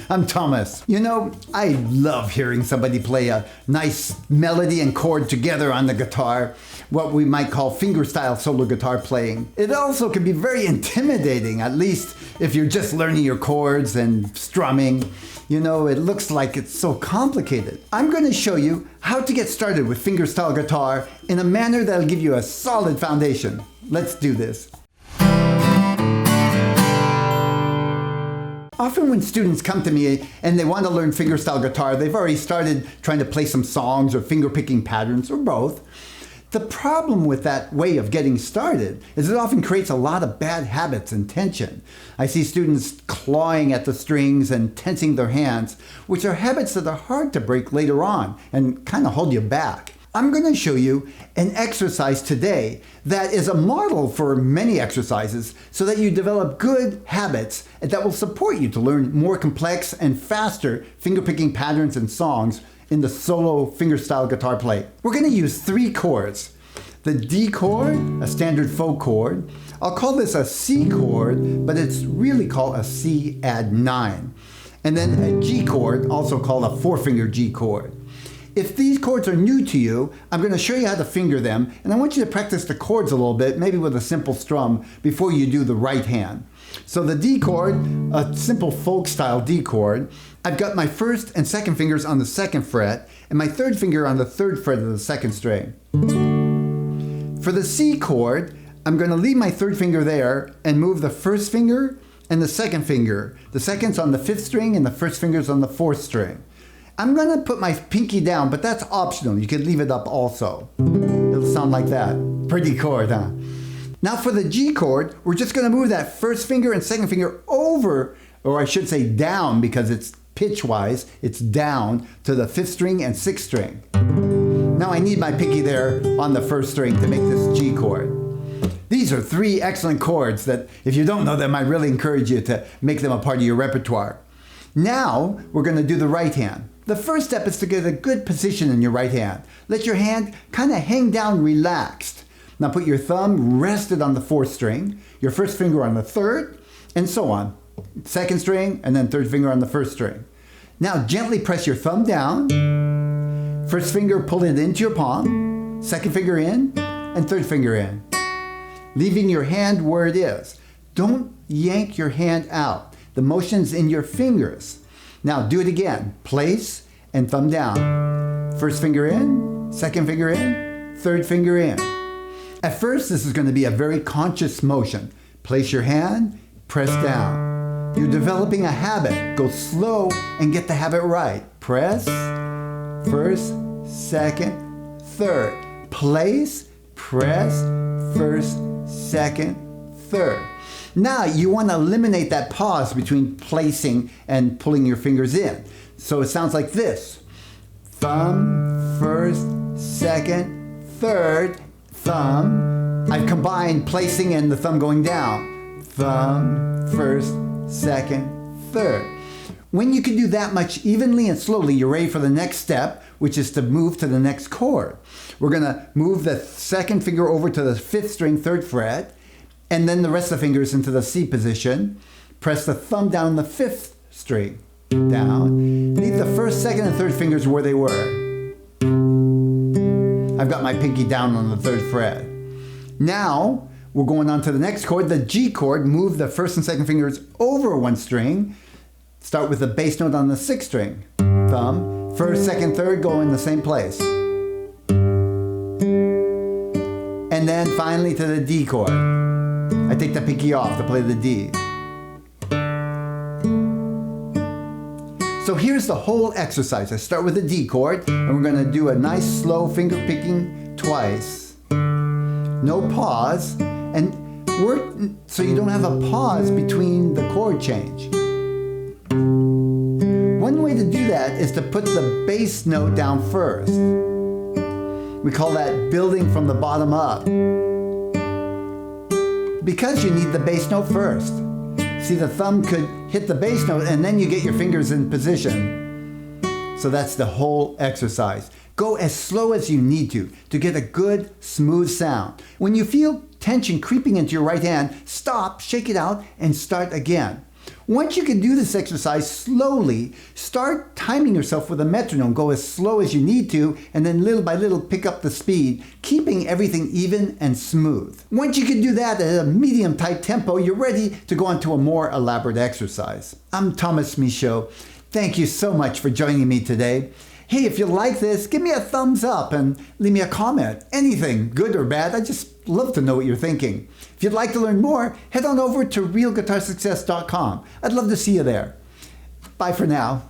I'm Thomas. You know, I love hearing somebody play a nice melody and chord together on the guitar, what we might call fingerstyle solo guitar playing. It also can be very intimidating, at least if you're just learning your chords and strumming. You know, it looks like it's so complicated. I'm going to show you how to get started with fingerstyle guitar in a manner that'll give you a solid foundation. Let's do this. Often when students come to me and they want to learn fingerstyle guitar, they've already started trying to play some songs or finger-picking patterns or both. The problem with that way of getting started is it often creates a lot of bad habits and tension. I see students clawing at the strings and tensing their hands, which are habits that are hard to break later on and kind of hold you back. I'm going to show you an exercise today that is a model for many exercises so that you develop good habits that will support you to learn more complex and faster fingerpicking patterns and songs in the solo fingerstyle guitar play. We're going to use 3 chords. The D chord, a standard folk chord. I'll call this a C chord, but it's really called a C add 9. And then a G chord, also called a 4-finger G chord. If these chords are new to you, I'm going to show you how to finger them, and I want you to practice the chords a little bit, maybe with a simple strum, before you do the right hand. So the D chord, a simple folk style D chord, I've got my 1st and 2nd fingers on the 2nd fret, and my 3rd finger on the 3rd fret of the 2nd string. For the C chord, I'm going to leave my 3rd finger there and move the 1st finger and the 2nd finger. The 2nd's on the 5th string and the 1st finger's on the 4th string. I'm going to put my pinky down, but that's optional. You could leave it up also. It'll sound like that. Pretty chord, huh? Now for the G chord, we're just going to move that 1st finger and 2nd finger over, or I should say down, because it's pitch-wise, it's down to the 5th string and 6th string. Now I need my pinky there on the 1st string to make this G chord. These are 3 excellent chords that, if you don't know them, I really encourage you to make them a part of your repertoire. Now we're going to do the right hand. The first step is to get a good position in your right hand. Let your hand kind of hang down relaxed. Now put your thumb rested on the 4th string, your 1st finger on the 3rd, and so on. 2nd string, and then 3rd finger on the 1st string. Now gently press your thumb down. 1st finger, pull it into your palm. 2nd finger in, and 3rd finger in. Leaving your hand where it is. Don't yank your hand out. The motion's in your fingers. Now do it again. Place and thumb down. 1st finger in, 2nd finger in, 3rd finger in. At first, this is going to be a very conscious motion. Place your hand, press down. You're developing a habit. Go slow and get the habit right. Press, 1st, 2nd, 3rd. Place, press, 1st, 2nd, 3rd. Now you want to eliminate that pause between placing and pulling your fingers in. So it sounds like this. Thumb, 1st, 2nd, 3rd, thumb. I've combined placing and the thumb going down. Thumb, 1st, 2nd, 3rd. When you can do that much evenly and slowly, you're ready for the next step, which is to move to the next chord. We're going to move the 2nd finger over to the 5th string, 3rd fret. And then the rest of the fingers into the C position. Press the thumb down the 5th string. Down. Leave the 1st, 2nd, and 3rd fingers where they were. I've got my pinky down on the 3rd fret. Now, we're going on to the next chord, the G chord. Move the 1st and 2nd fingers over 1 string. Start with the bass note on the 6th string. Thumb. 1st, 2nd, 3rd go in the same place. And then finally to the D chord. I take the pinky off to play the D. So here's the whole exercise. I start with the D chord, and we're going to do a nice slow finger picking twice. No pause, and work so you don't have a pause between the chord change. One way to do that is to put the bass note down first. We call that building from the bottom up. Because you need the bass note first. See, the thumb could hit the bass note and then you get your fingers in position. So that's the whole exercise. Go as slow as you need to get a good, smooth sound. When you feel tension creeping into your right hand, stop, shake it out, and start again. Once you can do this exercise slowly, start timing yourself with a metronome. Go as slow as you need to, and then little by little pick up the speed, keeping everything even and smooth. Once you can do that at a medium tight tempo, you're ready to go on to a more elaborate exercise. I'm Thomas Michaud. Thank you so much for joining me today. Hey, if you like this, give me a thumbs up and leave me a comment. Anything, good or bad, I just love to know what you're thinking. If you'd like to learn more, head on over to realguitarsuccess.com. I'd love to see you there. Bye for now.